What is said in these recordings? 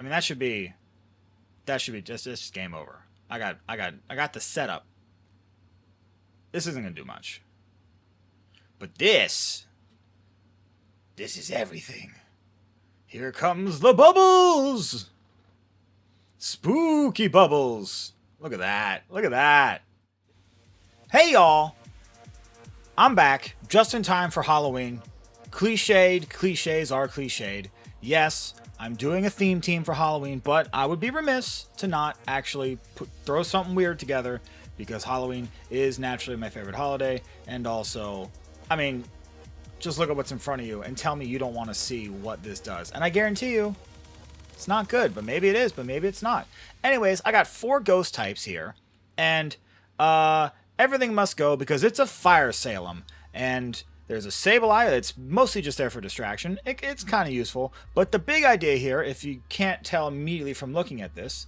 mean, that should be just game over. I got the setup. This isn't gonna do much. But this is everything. Here comes the bubbles! Spooky bubbles. Look at that. Look at that. Hey, y'all. I'm back just in time for Halloween. Cliched. Cliches are cliched. Yes, I'm doing a theme team for Halloween, but I would be remiss to not actually throw something weird together because Halloween is naturally my favorite holiday. And also, I mean, just look at what's in front of you and tell me you don't want to see what this does. And I guarantee you, it's not good, but maybe it is, but maybe it's not. Anyways, I got 4 ghost types here, and everything must go because it's a fire Salem, and there's a Sableye that's mostly just there for distraction. It's kind of useful, but the big idea here, if you can't tell immediately from looking at this,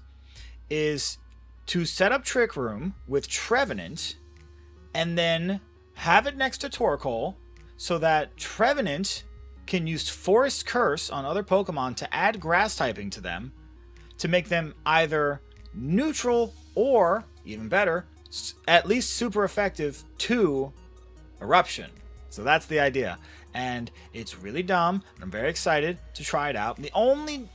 is to set up Trick Room with Trevenant, and then have it next to Torkoal, so that Trevenant can use Forest Curse on other Pokemon to add grass typing to them to make them either neutral or, even better, at least super effective to Eruption. So that's the idea. And it's really dumb. I'm very excited to try it out. The only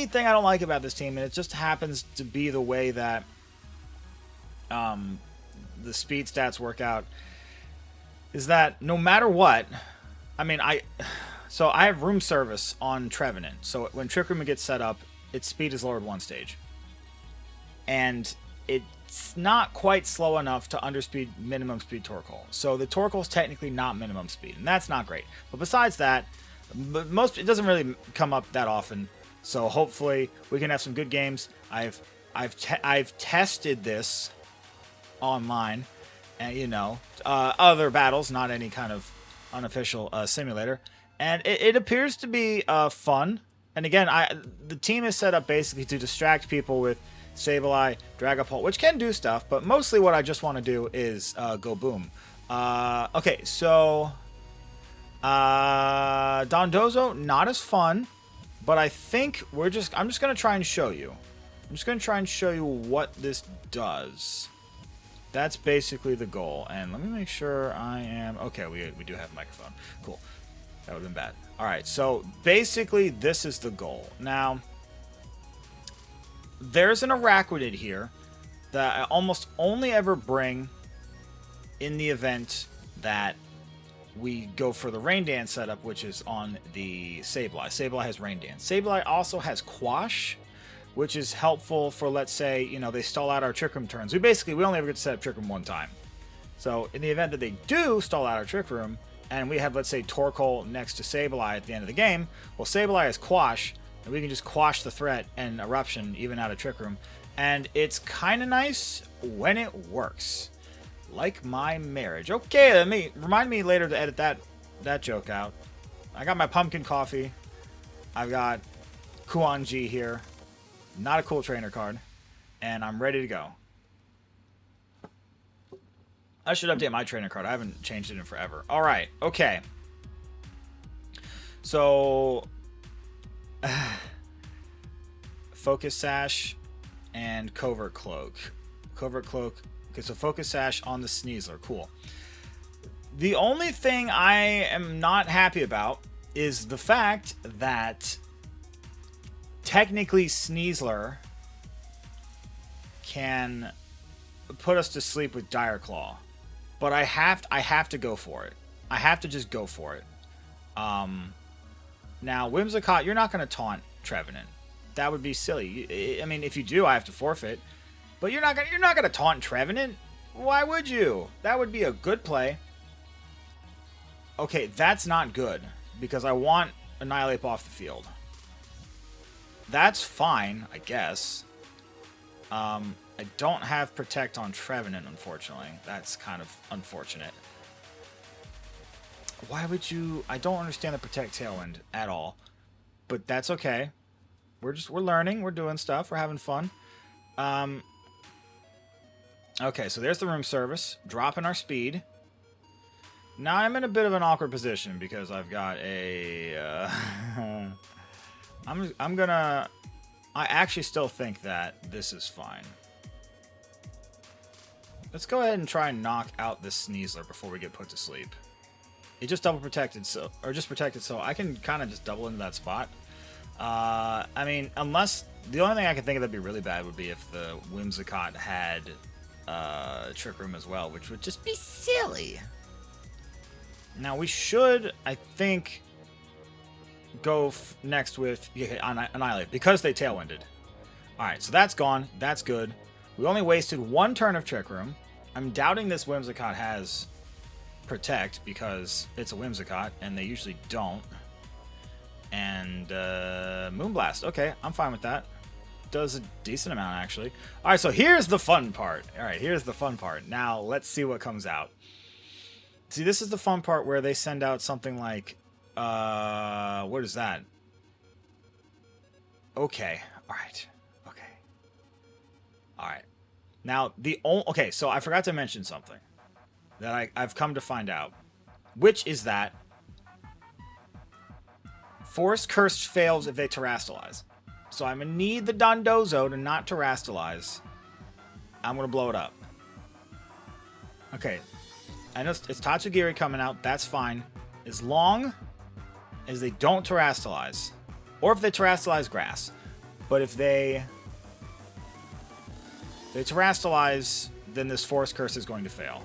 thing I don't like about this team, and it just happens to be the way that the speed stats work out, is that no matter what, I mean, So I have room service on Trevenant. So when Trick Room gets set up, its speed is lowered 1 stage. And it's not quite slow enough to underspeed minimum speed Torkoal. So the Torkoal is technically not minimum speed, and that's not great. But besides that, it doesn't really come up that often. So hopefully we can have some good games. I've tested this online, and other battles, not any kind of unofficial simulator. And it appears to be fun. And again, the team is set up basically to distract people with Sableye, Dragapult, which can do stuff, but mostly what I just want to do is go boom. Okay, so Dondozo, not as fun, but I think I'm just going to try and show you. I'm just going to try and show you what this does. That's basically the goal. And let me make sure I am... Okay, we do have a microphone. Cool. That would have been bad. Alright, so basically this is the goal. Now, there's an Araquanid here that I almost only ever bring in the event that we go for the Rain Dance setup, which is on the Sableye. Sableye has Rain Dance. Sableye also has Quash, which is helpful for, let's say, they stall out our Trick Room turns. We only ever get to set up Trick Room 1 time. So in the event that they do stall out our Trick Room, and we have, let's say, Torkoal next to Sableye at the end of the game, well, Sableye has Quash, and we can just quash the threat and Eruption even out of Trick Room. And it's kind of nice when it works. Like my marriage. Okay, remind me later to edit that joke out. I got my pumpkin coffee. I've got Kuan G here. Not a cool trainer card. And I'm ready to go. I should update my trainer card. I haven't changed it in forever. Alright, okay. So... Focus Sash and Covert Cloak. Covert Cloak. Okay, so Focus Sash on the Sneasler. Cool. The only thing I am not happy about is the fact that technically Sneasler can put us to sleep with Dire Claw. But I have to go for it. I have to just go for it. Now, Whimsicott, you're not going to taunt Trevenant. That would be silly. I mean, if you do, I have to forfeit. But you're not going to taunt Trevenant. Why would you? That would be a good play. Okay, that's not good because I want Annihilate off the field. That's fine, I guess. I don't have Protect on Trevenant, unfortunately. That's kind of unfortunate. Why would you... I don't understand the Protect Tailwind at all. But that's okay. We're learning. We're doing stuff. We're having fun. Okay, so there's the room service. Dropping our speed. Now I'm in a bit of an awkward position because I've got a... I'm I actually still think that this is fine. Let's go ahead and try and knock out this Sneasler before we get put to sleep. It just double protected, so I can kind of just double into that spot. I mean, unless the only thing I can think of that'd be really bad would be if the Whimsicott had Trick Room as well, which would just be silly. Now we should, I think, go next with Annihilate because they Tailwinded. Alright, so that's gone. That's good. We only wasted one turn of Trick Room. I'm doubting this Whimsicott has Protect because it's a Whimsicott and they usually don't. And Moonblast. Okay, I'm fine with that. Does a decent amount actually. Alright, so here's the fun part. Alright, here's the fun part. Now let's see what comes out. See, this is the fun part where they send out something like, what is that? Okay. Alright. Okay. Alright. Now, okay, so I forgot to mention something that I've come to find out, which is that Forest Cursed fails if they Terrastalize. So I'm going to need the Dondozo to not Terrastalize. I'm going to blow it up. Okay. I know it's Tatsugiri coming out. That's fine. As long as they don't Terrastalize. Or if they Terrastalize Grass. But if they Terrastalize, then this Forest Curse is going to fail.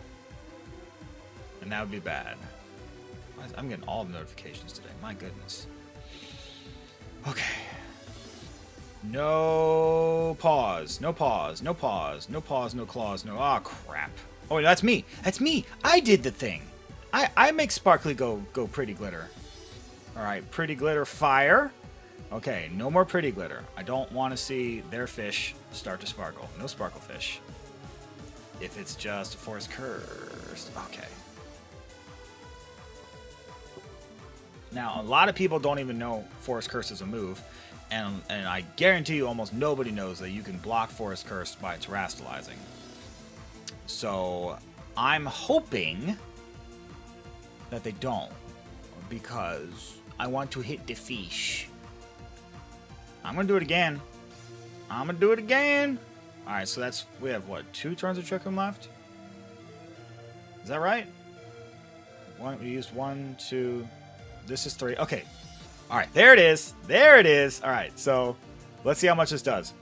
And that would be bad. I'm getting all the notifications today. My goodness. Okay. No pause. No pause. No pause. No pause. No clause. No. Ah, crap. Oh, wait, that's me. That's me. I did the thing. I make Sparkly go Pretty Glitter. All right, Pretty Glitter fire. Okay, no more Pretty Glitter. I don't want to see their fish start to sparkle. No Sparkle Fish. If it's just a Forest Curse. Okay. Now, a lot of people don't even know Forest Curse is a move. And I guarantee you almost nobody knows that you can block Forest Curse by Terrastalizing. So, I'm hoping that they don't. Because I want to hit the fish. I'm going to do it again. I'm going to do it again. Alright, so that's... We have, what, 2 turns of Trick Room left? Is that right? We used 1, 2... This is 3. Okay. Alright, there it is. There it is. Alright, so let's see how much this does.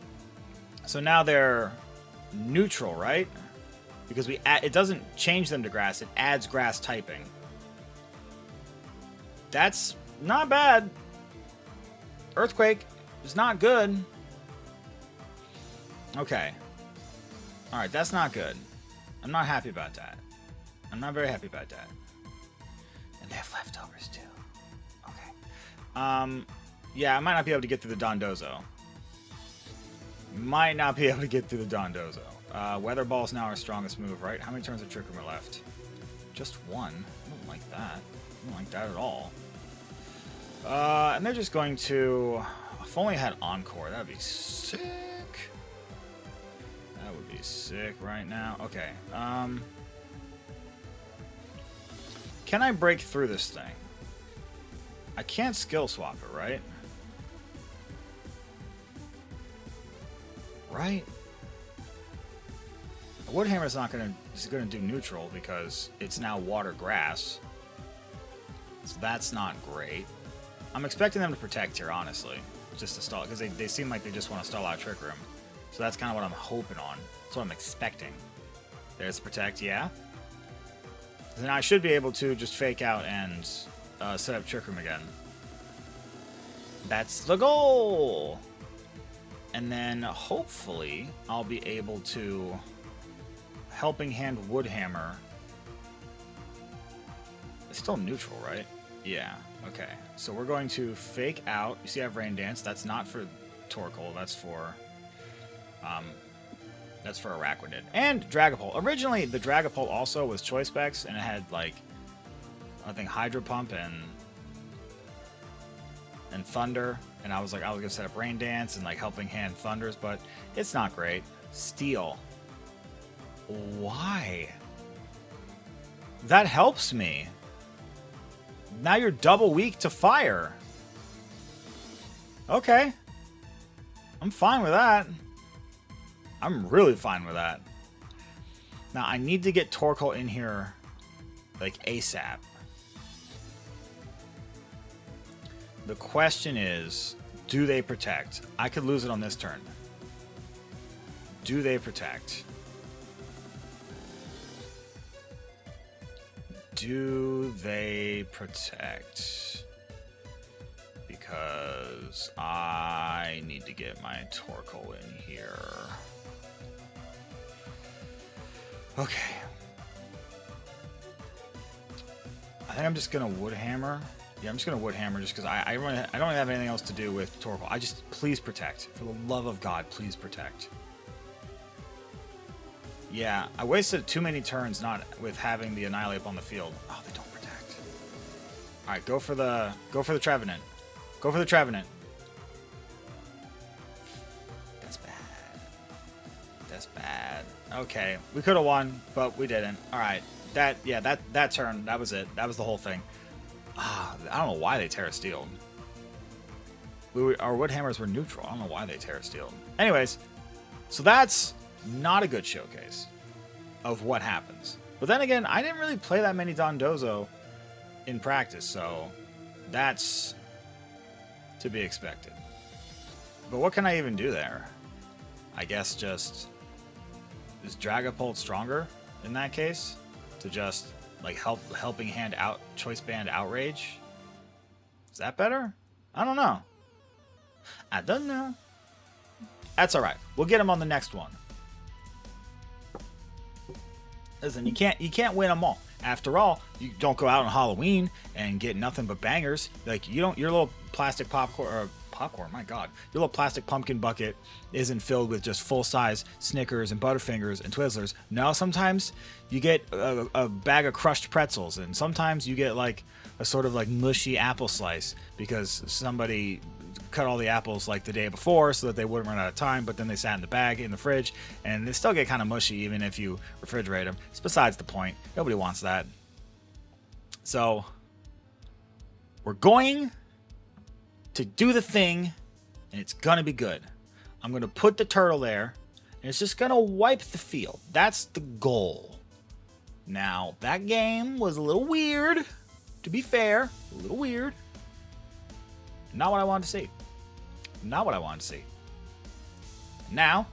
So now they're neutral, right? Because it doesn't change them to grass. It adds grass typing. That's not bad. Earthquake is not good. Okay. Alright, that's not good. I'm not happy about that. I'm not very happy about that. And they have leftovers too. Okay. Yeah, I might not be able to get through the Dondozo. Might not be able to get through the Dondozo. Weather Ball's now our strongest move, right? How many turns of Trick Room are left? Just 1. I don't like that. I don't like that at all. And they're just going to... If only I had Encore, that would be sick. That would be sick right now. Okay. Can I break through this thing? I can't skill swap it, right? Right? The Woodhammer is not gonna do neutral because it's now water grass. So that's not great. I'm expecting them to protect here, honestly. Just to stall, because they seem like they just want to stall out Trick Room. So that's kind of what I'm hoping on. That's what I'm expecting. There's protect, yeah. Then I should be able to just fake out and set up Trick Room again. That's the goal! And then, hopefully, I'll be able to Helping Hand Woodhammer. It's still neutral, right? Yeah, okay. So we're going to fake out. You see I have Rain Dance. That's not for Torkoal. That's for Araquanid. And Dragapult. Originally, the Dragapult also was Choice Specs, and it had, like, I think Hydro Pump and Thunder. And I was like, I was going to set up Rain Dance and, like, Helping Hand Thunders, but it's not great. Steel. Why? That helps me. Now you're double weak to fire. Okay. I'm fine with that. I'm really fine with that. Now, I need to get Torkoal in here, like, ASAP. The question is, do they protect? I could lose it on this turn. Do they protect? Do they protect? Because I need to get my Torkoal in here. Okay. I think I'm just gonna Woodhammer. Yeah, I'm just gonna Woodhammer just because I don't have anything else to do with Torkoal. Please protect. For the love of God, please protect. Yeah, I wasted too many turns not with having the Annihilate up on the field. Oh, they don't protect. All right, go for the Trevenant. Go for the Trevenant. That's bad. That's bad. Okay, we could have won, but we didn't. All right, that turn, that was it. That was the whole thing. I don't know why they Terra Steeled. Our Woodhammers were neutral. I don't know why they Terra Steeled. Anyways, so that's not a good showcase of what happens. But then again, I didn't really play that many Dondozo in practice, so that's to be expected. But what can I even do there? I guess just... Is Dragapult stronger in that case? To just, like, helping hand out Choice Band Outrage? Is that better? I don't know. I don't know. That's alright. We'll get him on the next one. Listen, you can't win them all. After all, you don't go out on Halloween and get nothing but bangers. Like, you don't. Your little plastic popcorn, my God, your little plastic pumpkin bucket isn't filled with just full-size Snickers and Butterfingers and Twizzlers. No, sometimes you get a bag of crushed pretzels, and sometimes you get like a sort of like mushy apple slice because somebody cut all the apples like the day before so that they wouldn't run out of time, but then they sat in the bag in the fridge, and they still get kind of mushy even if you refrigerate them. It's besides the point. Nobody wants that. So we're going to do the thing, and it's gonna be good. I'm gonna put the turtle there, and it's just gonna wipe the field. That's the goal. Now, that game was a little weird, to be fair. A little weird. Not what I wanted to see. Not what I wanted to see. Now,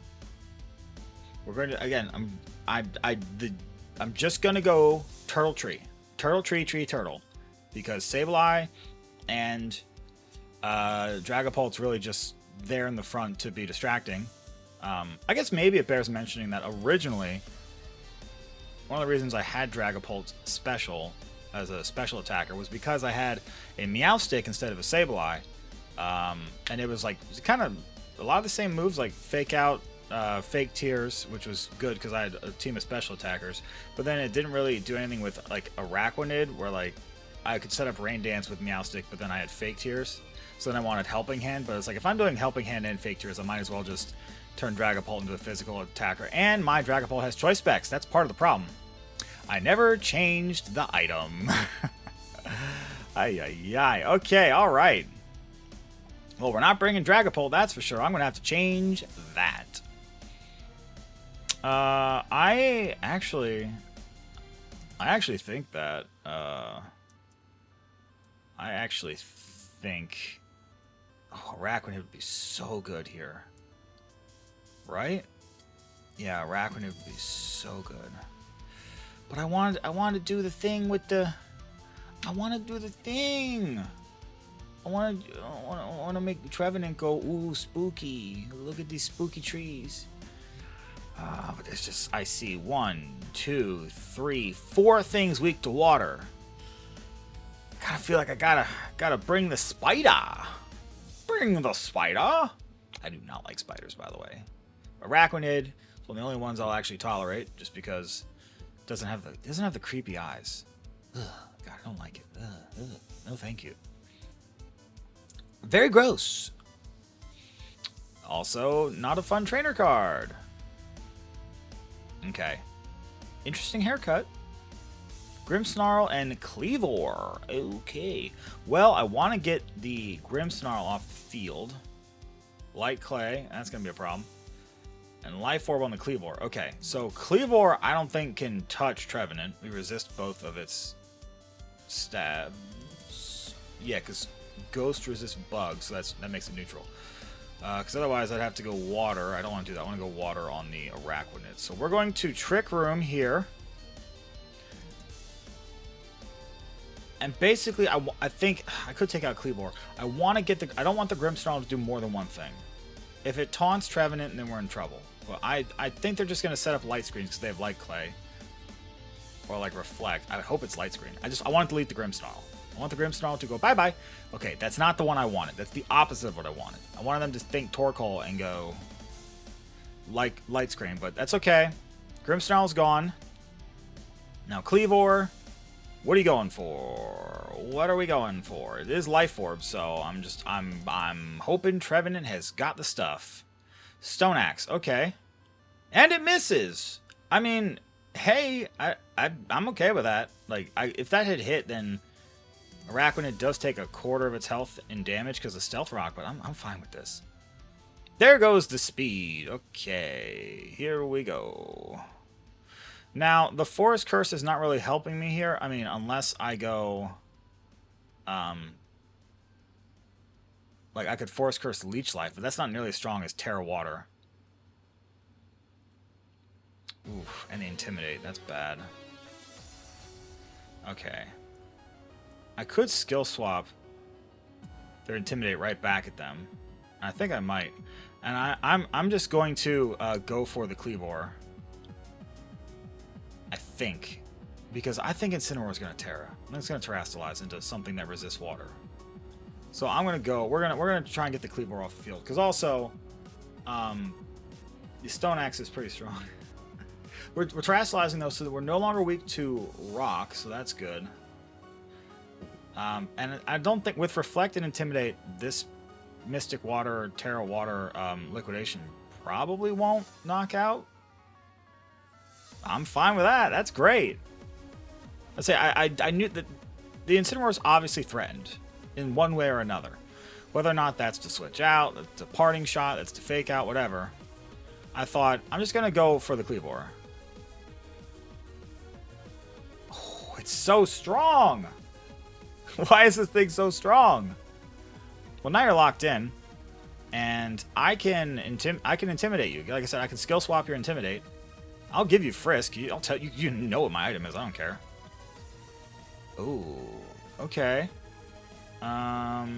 we're going to, again, I'm just going to go Turtle Tree. Turtle Tree, Turtle. Because Sableye and Dragapult's really just there in the front to be distracting. I guess maybe it bears mentioning that originally, one of the reasons I had Dragapult special as a special attacker was because I had a Meowstic instead of a Sableye. And it was like kind of a lot of the same moves, like Fake Out, Fake Tears, which was good because I had a team of special attackers. But then it didn't really do anything with like Araquanid, where like I could set up Rain Dance with Meowstic, but then I had Fake Tears. So then I wanted Helping Hand, but it's like if I'm doing Helping Hand and Fake Tears, I might as well just turn Dragapult into a physical attacker. And my Dragapult has Choice Specs. That's part of the problem. I never changed the item. Ay, ay, ay. Okay, all right. Well, we're not bringing Dragapult, that's for sure. I'm going to have to change that. I actually think that, Araquanid would be so good here. Right? Yeah, Araquanid would be so good. But I want to do the thing with the... I want to do the thing. I want to make Trevenant go, ooh, spooky. Look at these spooky trees. But there's just... I see 1, 2, 3, 4 things weak to water. I kind of feel like I gotta bring the spider. Bring the spider. I do not like spiders, by the way. Araquanid is one of the only ones I'll actually tolerate, just because it doesn't have the creepy eyes. Ugh, God, I don't like it. Ugh. No, thank you. Very gross. Also, not a fun trainer card. Okay. Interesting haircut. Grimmsnarl and Cleavor. Okay. Well, I want to get the Grimmsnarl off the field. Light Clay, that's going to be a problem. And Life Orb on the Cleavor. Okay, so Cleavor I don't think can touch Trevenant. We resist both of its stabs. Yeah, because Ghost resists bugs, so that makes it neutral. Because otherwise I'd have to go water. I don't want to do that. I want to go water on the Araquanid. So we're going to Trick Room here. And basically, I think I could take out Cleavor. I want to get the. I don't want the Grimmsnarl to do more than one thing. If it taunts Trevenant, then we're in trouble. But I think they're just going to set up light screens because they have Light Clay. Or like Reflect. I hope it's light screen. I want to delete the Grimmsnarl. I want the Grimmsnarl to go bye-bye. Okay, that's not the one I wanted. That's the opposite of what I wanted. I wanted them to think Torkoal and go like light screen, but that's okay. Grimmsnarl's gone. Now Cleavor, what are you going for? What are we going for? It is Life Orb, so I'm hoping Trevenant has got the stuff. Stone Axe, okay. And it misses. I mean, hey, I'm okay with that. Like, if that had hit, then Araquanid does take a quarter of its health in damage because of Stealth Rock, but I'm fine with this. There goes the speed. Okay, here we go. Now, the Forest Curse is not really helping me here. I mean, unless I go... like, I could Forest Curse Leech Life, but that's not nearly as strong as Terra Water. Oof, and the Intimidate. That's bad. Okay. I could skill swap their Intimidate right back at them. I think I might. And I'm just going to go for the Cleavor. I think. Because I think Incineroar is going to Terra. I think it's going to Terrastalize into something that resists water. So I'm going to go. We're gonna try and get the Cleavor off the field. Because also, the Stone Axe is pretty strong. we're Terrastalizing though, so that we're no longer weak to rock. So that's good. And I don't think with Reflect and Intimidate, this Mystic Water or Terra Water Liquidation probably won't knock out. I'm fine with that. That's great. Let's say I knew that the Incineroar is obviously threatened in one way or another. Whether or not that's to switch out, that's a parting shot, that's to fake out, whatever. I thought, I'm just going to go for the Cleavor. Oh, it's so strong! Why is this thing so strong? Well, now you're locked in. And I can intimidate you. Like I said, I can skill swap your Intimidate. I'll give you Frisk. I'll tell you, you know what my item is. I don't care. Ooh, okay. Well,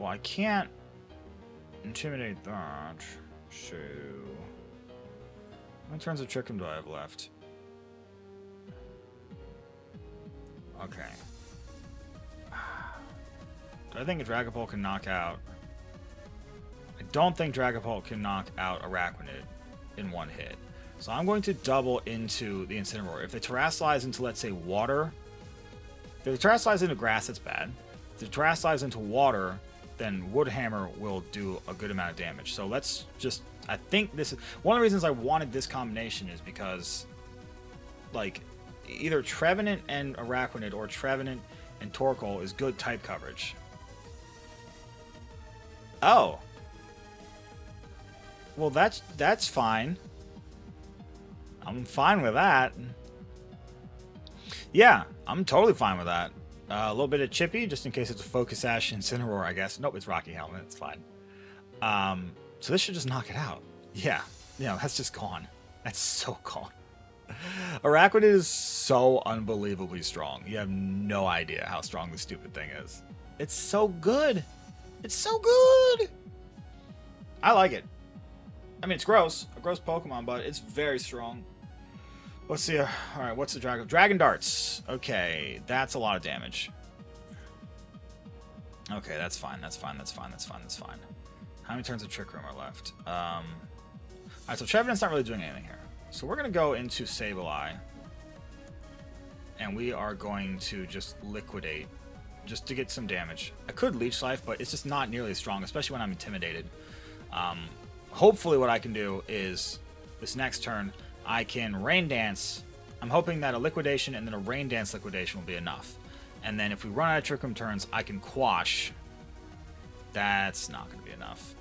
I can't intimidate that. So, how many turns of Trick Room do I have left? Okay. Do I think a Dragapult can knock out? I don't think Dragapult can knock out Araquanid in one hit. So I'm going to double into the Incineroar. If they Terrastalize into, let's say, water. If they Terrastalize into grass, that's bad. If they Terrastalize into water, then Woodhammer will do a good amount of damage. So let's just... I think this is... One of the reasons I wanted this combination is because, like, either Trevenant and Araquanid or Trevenant and Torkoal is good type coverage. Oh. Well, that's fine. I'm fine with that. Yeah, I'm totally fine with that. A little bit of Chippy, just in case it's a Focus Sash Incineroar, I guess. Nope, it's Rocky Helmet. It's fine. So this should just knock it out. Yeah, that's just gone. That's so gone. Araquanid is so unbelievably strong. You have no idea how strong this stupid thing is. It's so good. It's so good. I like it. I mean, it's gross. A gross Pokemon, but it's very strong. Let's see. All right, what's the Dragon? Dragon Darts. Okay, that's a lot of damage. Okay, that's fine. That's fine. That's fine. That's fine. That's fine. How many turns of Trick Room are left? All right, so Trevenant's not really doing anything here. So we're going to go into Sableye. And we are going to just liquidate. Just to get some damage. I could Leech Life, but it's just not nearly as strong, especially when I'm intimidated. Hopefully what I can do is, this next turn, I can Rain Dance. I'm hoping that a Liquidation and then a Rain Dance Liquidation will be enough. And then if we run out of Trick Room turns, I can Quash. That's not going to be enough.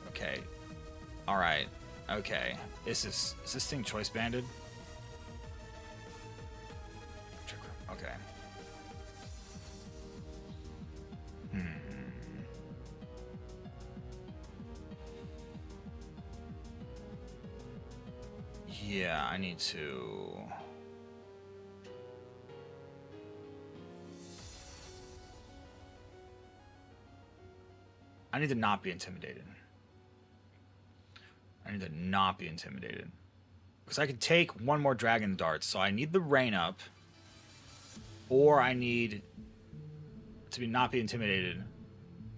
Okay. Alright. Okay. Is this thing choice banded? Trick Room. Okay. Yeah, I need to... I need to not be intimidated. I need to not be intimidated. Because I can take one more Dragon Dart, so I need the Rain up. Or I need to not be intimidated.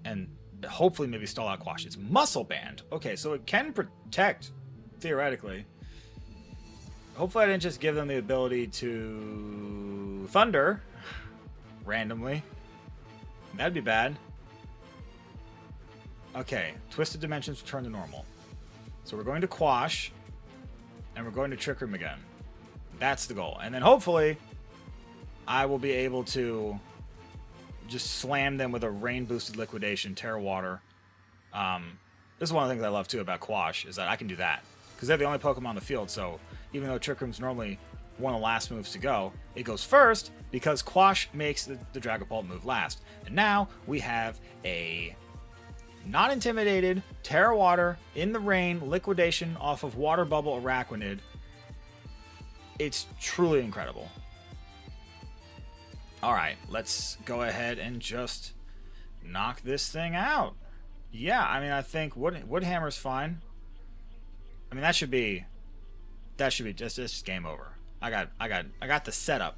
And hopefully maybe stall out Quash. It's Muscle Band. Okay, so it can protect, theoretically. Hopefully I didn't just give them the ability to Thunder randomly. That'd be bad. Okay, Twisted Dimensions return to normal. So we're going to Quash, and we're going to Trick Room again. That's the goal. And then hopefully I will be able to just slam them with a rain-boosted Liquidation, Terra Water. This is one of the things I love, too, about Quash, is that I can do that. Because they're the only Pokemon on the field, so even though Trick Room's normally one of the last moves to go, it goes first because Quash makes the Dragapult move last. And now we have a not intimidated Terra Water in the rain Liquidation off of Water Bubble Araquanid. It's truly incredible. Alright, let's go ahead and just knock this thing out. Yeah, I mean, I think Woodhammer's fine. I mean, that should be just game over. I got the setup.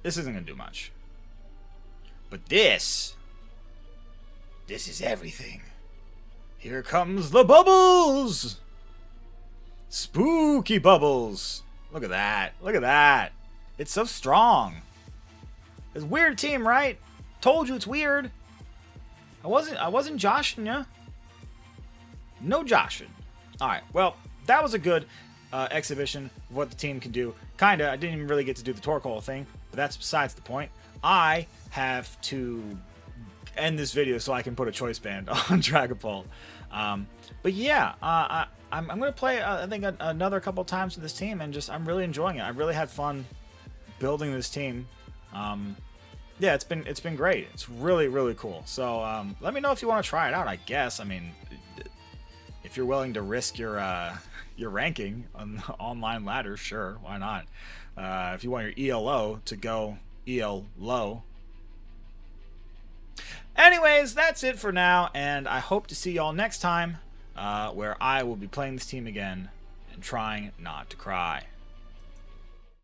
This isn't gonna do much. But this is everything. Here comes the bubbles. Spooky bubbles. Look at that. Look at that. It's so strong. It's a weird team, right? Told you it's weird. I wasn't joshing ya. No joshing. Alright, well, that was a good exhibition of what the team can do. Kinda, I didn't even really get to do the Torkoal thing, but that's besides the point. I have to end this video so I can put a choice band on Dragapult. But yeah, I'm going to play, I think, another couple times with this team, and I'm really enjoying it. I really had fun building this team. Yeah, it's been great. It's really, really cool. So let me know if you want to try it out, I guess. I mean, if you're willing to risk your ranking on the online ladder, sure, why not? If you want your ELO to go EL low. Anyways, that's it for now, and I hope to see y'all next time, where I will be playing this team again and trying not to cry.